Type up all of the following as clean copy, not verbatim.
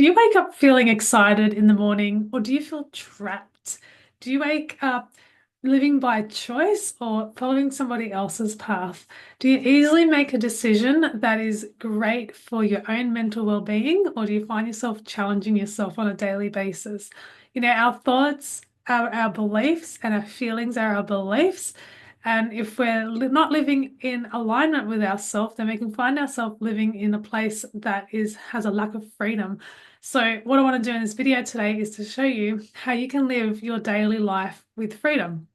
Do you wake up feeling excited in the morning or do you feel trapped? Do you wake up living by choice or following somebody else's path? Do you easily make a decision that is great for your own mental well-being, or do you find yourself challenging yourself on a daily basis? Our thoughts are our beliefs and our feelings are our beliefs. And if we're not living in alignment with ourselves, then we can find ourselves living in a place that has a lack of freedom. So what I want to do in this video today is to show you how you can live your daily life with freedom.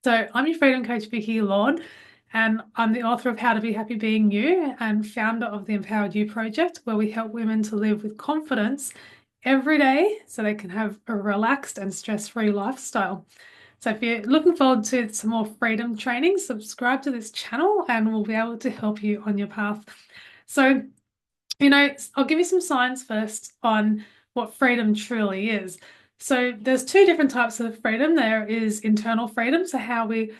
So I'm your freedom coach, Vicky Lord, and I'm the author of How to Be Happy Being You and founder of the Empowered You Project, where we help women to live with confidence every day so they can have a relaxed and stress-free lifestyle. So if you're looking forward to some more freedom training, subscribe to this channel and we'll be able to help you on your path. So I'll give you some signs first on what freedom truly is. So there's two different types of freedom. There is internal freedom, so how we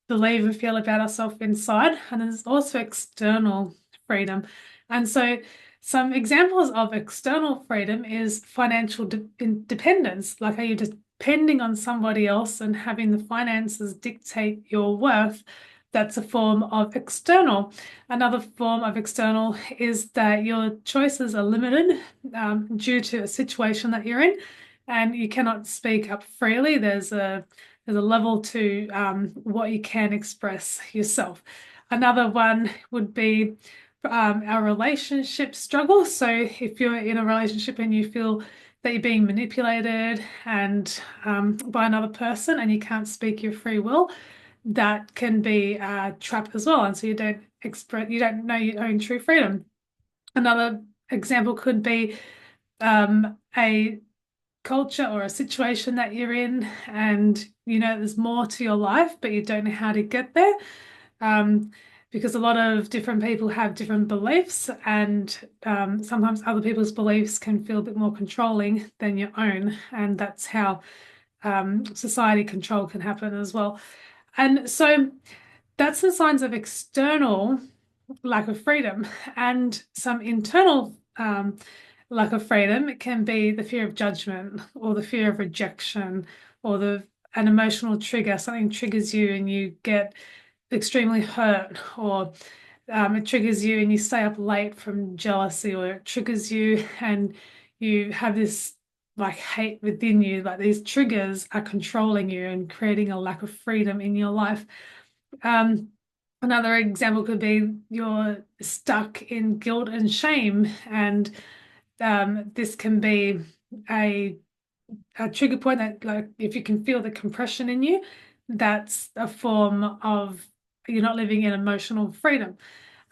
believe and feel about ourselves inside, and there's also external freedom. And so some examples of external freedom is financial independence, like are you depending on somebody else and having the finances dictate your worth? That's a form of external. Another form of external is that your choices are limited due to a situation that you're in, and you cannot speak up freely. There's a level to what you can express yourself. Another one would be our relationship struggle. So if you're in a relationship and you feel that you're being manipulated and by another person and you can't speak your free will, that can be a trap as well. And so you don't know your own true freedom. Another example could be a culture or a situation that you're in, and there's more to your life, but you don't know how to get there. Um, because a lot of different people have different beliefs, and sometimes other people's beliefs can feel a bit more controlling than your own, and that's how society control can happen as well. And so that's the signs of external lack of freedom, and some internal lack of freedom. It can be the fear of judgment or the fear of rejection or an emotional trigger. Something triggers you and you get extremely hurt, or it triggers you and you stay up late from jealousy, or it triggers you and you have this like hate within you. Like these triggers are controlling you and creating a lack of freedom in your life. Um, Another example could be you're stuck in guilt and shame, and this can be a, a trigger point that, like, if you can feel the compression in you, that's a form of you're not living in emotional freedom.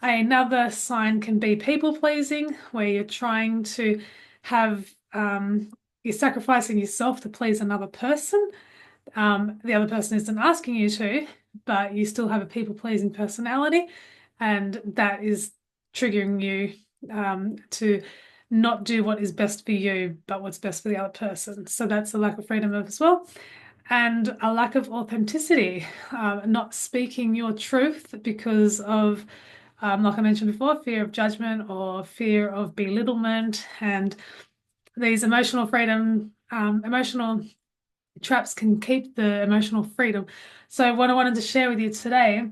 Another sign can be people pleasing, where you're trying to have you're sacrificing yourself to please another person. The other person isn't asking you to, but you still have a people-pleasing personality, and that is triggering you to not do what is best for you, but what's best for the other person. So that's a lack of freedom as well. And a lack of authenticity, not speaking your truth because of, like I mentioned before, fear of judgment or fear of belittlement, and these emotional traps can keep the emotional freedom. So what I wanted to share with you today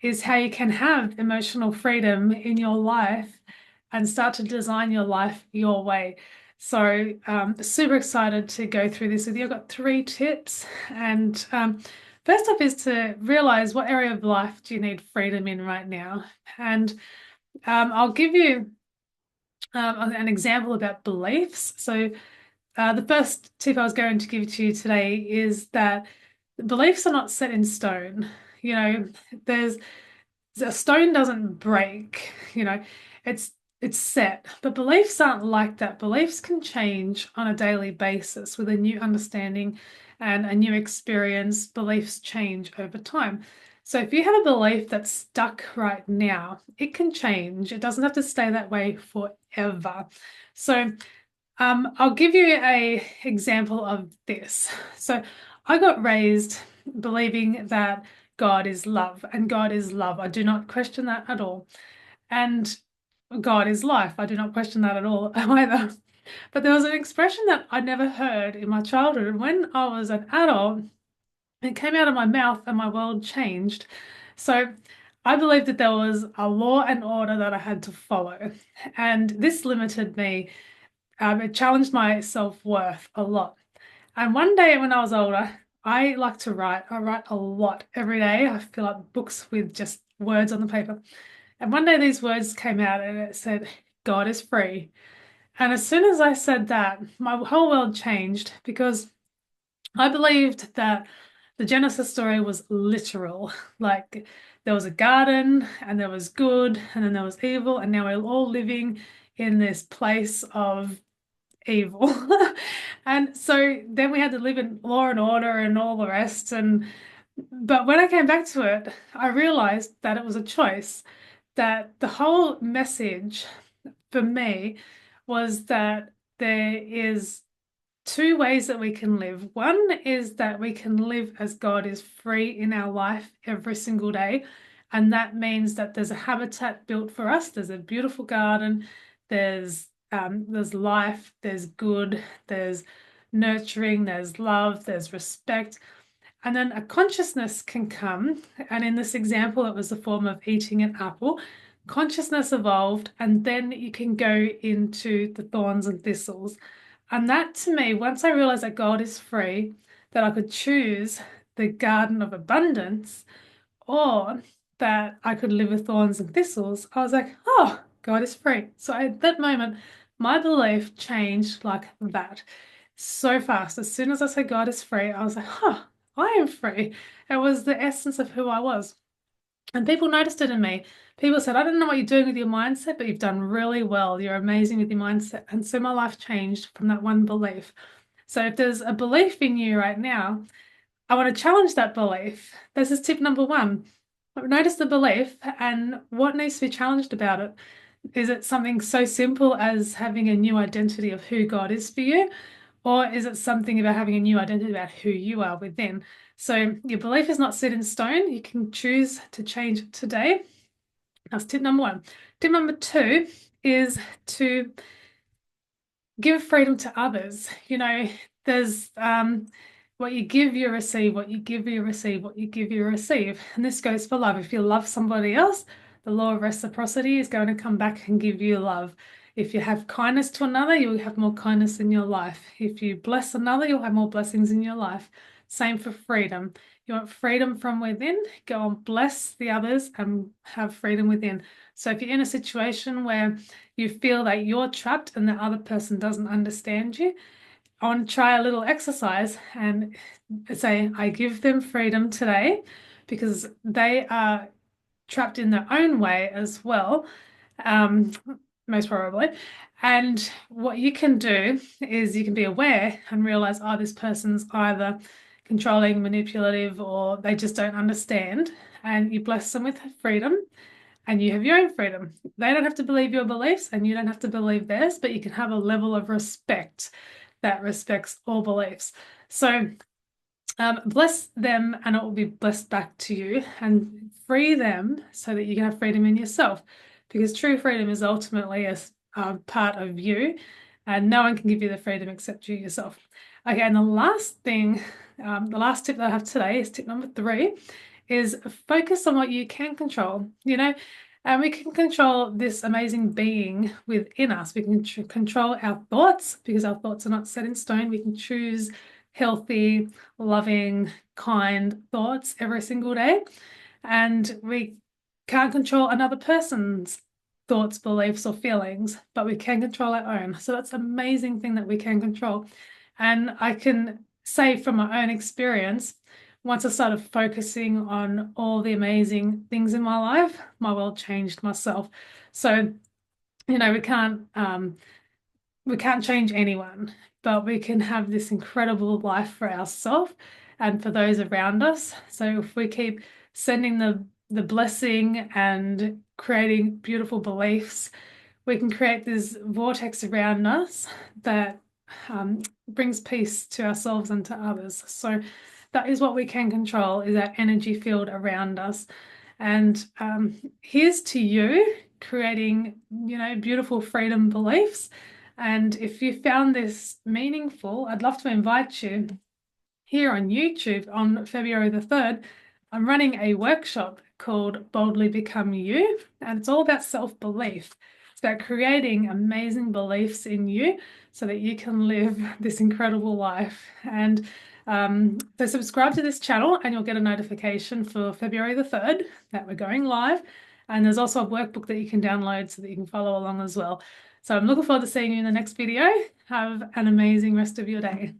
is how you can have emotional freedom in your life and start to design your life your way. So super excited to go through this with you. I've got 3 tips. And first up is to realize, what area of life do you need freedom in right now? And I'll give you an example about beliefs. So the first tip I was going to give to you today is that beliefs are not set in stone. You know, there's a stone doesn't break, it's set. But beliefs aren't like that. Beliefs can change on a daily basis with a new understanding and a new experience. Beliefs change over time. So if you have a belief that's stuck right now, it can change. It doesn't have to stay that way forever. So I'll give you a example of this. So I got raised believing that God is love, and God is love. I do not question that at all. And God is life. I do not question that at all either. But there was an expression that I never heard in my childhood. And when I was an adult, it came out of my mouth and my world changed. So I believed that there was a law and order that I had to follow. And this limited me. It challenged my self-worth a lot. And one day when I was older, I like to write. I write a lot every day. I fill up books with just words on the paper. And one day these words came out and it said, God is free. And as soon as I said that, my whole world changed because I believed that the Genesis story was literal. Like there was a garden and there was good and then there was evil, and now we're all living in this place of evil. And so then we had to live in law and order and all the rest. And but when I came back to it, I realized that it was a choice, that the whole message for me was that there is two ways that we can live. One is that we can live as God is free in our life every single day. And that means that there's a habitat built for us. There's a beautiful garden. There's life, there's good, there's nurturing, there's love, there's respect. And then a consciousness can come. And in this example, it was the form of eating an apple. Consciousness evolved, and then you can go into the thorns and thistles. And that to me, once I realized that God is free, that I could choose the garden of abundance or that I could live with thorns and thistles, I was like, oh, God is free. So at that moment, my belief changed like that so fast. As soon as I said God is free, I was like, huh, I am free. It was the essence of who I was. And people noticed it in me. People said, I don't know what you're doing with your mindset, but you've done really well. You're amazing with your mindset. And so my life changed from that one belief. So if there's a belief in you right now, I want to challenge that belief. This is tip number one. Notice the belief and what needs to be challenged about it. Is it something so simple as having a new identity of who God is for you? Or is it something about having a new identity about who you are within? So your belief is not set in stone. You can choose to change it today. That's tip number one. Tip number two is to give freedom to others. There's what you give, you receive, what you give, you receive, what you give, you receive. And this goes for love. If you love somebody else, the law of reciprocity is going to come back and give you love. If you have kindness to another, you'll have more kindness in your life. If you bless another, you'll have more blessings in your life. Same for freedom. You want freedom from within, go and bless the others and have freedom within. So if you're in a situation where you feel that you're trapped and the other person doesn't understand you, I want to try a little exercise and say, I give them freedom today because they are trapped in their own way as well, most probably. And what you can do is you can be aware and realize, oh, this person's either controlling, manipulative, or they just don't understand. And you bless them with freedom and you have your own freedom. They don't have to believe your beliefs and you don't have to believe theirs, but you can have a level of respect that respects all beliefs. So bless them and it will be blessed back to you, and free them so that you can have freedom in yourself, because true freedom is ultimately a part of you and no one can give you the freedom except you yourself. Okay, and the last thing, the last tip that I have today is tip number three, is focus on what you can control. And we can control this amazing being within us. We can control our thoughts because our thoughts are not set in stone. We can choose healthy, loving, kind thoughts every single day. And we can't control another person's thoughts, beliefs, or feelings, but we can control our own. So that's an amazing thing that we can control. And I can say from my own experience, once I started focusing on all the amazing things in my life, my world changed myself. So, we can't change anyone, but we can have this incredible life for ourselves and for those around us. So if we keep sending the blessing and creating beautiful beliefs, we can create this vortex around us that brings peace to ourselves and to others. So that is what we can control, is our energy field around us. And here's to you creating, beautiful freedom beliefs. And if you found this meaningful, I'd love to invite you here on YouTube on February the 3rd. I'm running a workshop called Boldly Become You, and it's all about self-belief. It's about creating amazing beliefs in you so that you can live this incredible life. And so subscribe to this channel and you'll get a notification for February the 3rd that we're going live. And there's also a workbook that you can download so that you can follow along as well. So I'm looking forward to seeing you in the next video. Have an amazing rest of your day.